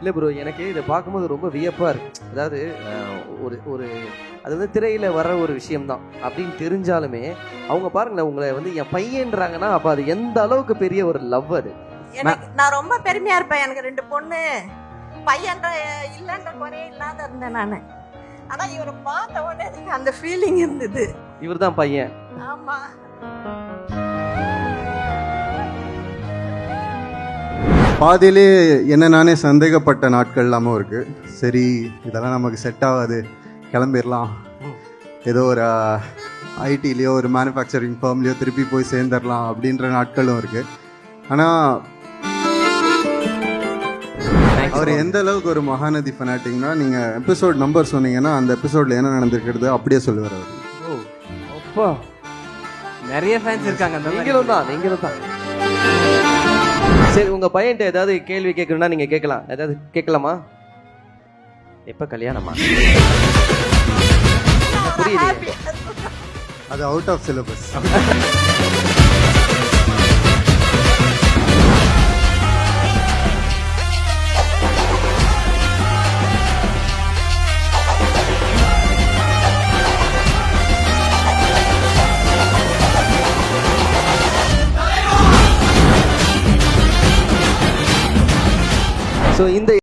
இல்லை ப்ரோ, எனக்கு இதை பார்க்கும்போது ரொம்ப வியப்பாக இருக்கு. அதாவது ஒரு ஒரு அது வந்து திரையில் வர ஒரு விஷயம்தான் அப்படின்னு தெரிஞ்சாலுமே அவங்க பாருங்களேன், உங்களை வந்து என் பையன்றாங்கன்னா அப்போ அது எந்த அளவுக்கு பெரிய ஒரு லவ் அது. நான் ரொம்ப பெருமையா இருப்பேன். எனக்கு 2 பொண்ணு, பையன்ற இல்லைன்ற குறையே இல்லாத இருந்தேன் நான். ஆனா இவரை பார்த்த உடனே எனக்கு அந்த ஃபீலிங் இருந்தது. இவர் தான் பையன். ஆமா. பாதியிலே என்ன நானே சந்தேகப்பட்ட நாட்கள் இல்லாமல் இருக்குது. சரி, இதெல்லாம் நமக்கு செட் ஆகாது, கிளம்பிடலாம், ஏதோ ஒரு ஐடிலேயோ ஒரு மேனுஃபேக்சரிங் ஃபார்ம்லேயோ திருப்பி போய் சேர்ந்துடலாம் அப்படின்ற நாட்களும் இருக்குது. ஆனால் அவர் எந்த அளவுக்கு ஒரு மகாநதி ஃபனாட்டிக்னா, நீங்கள் எபிசோட் நம்பர் சொன்னீங்கன்னா அந்த எபிசோடில் என்ன நடந்திருக்கிறது அப்படியே சொல்லுவார் அவர். ஓ அப்பா, நிறைய ஃபேன்ஸ் இருக்காங்க. நீங்களும் தான். சரி, உங்க பையன்ட்ட ஏதாவது கேள்வி கேட்கணும்னா நீங்க கேட்கலாம். ஏதாவது கேட்கலாமா? எப்ப கல்யாணமா? புரியலையே. அது அவுட் ஆஃப் சிலபஸ். ஸோ இந்த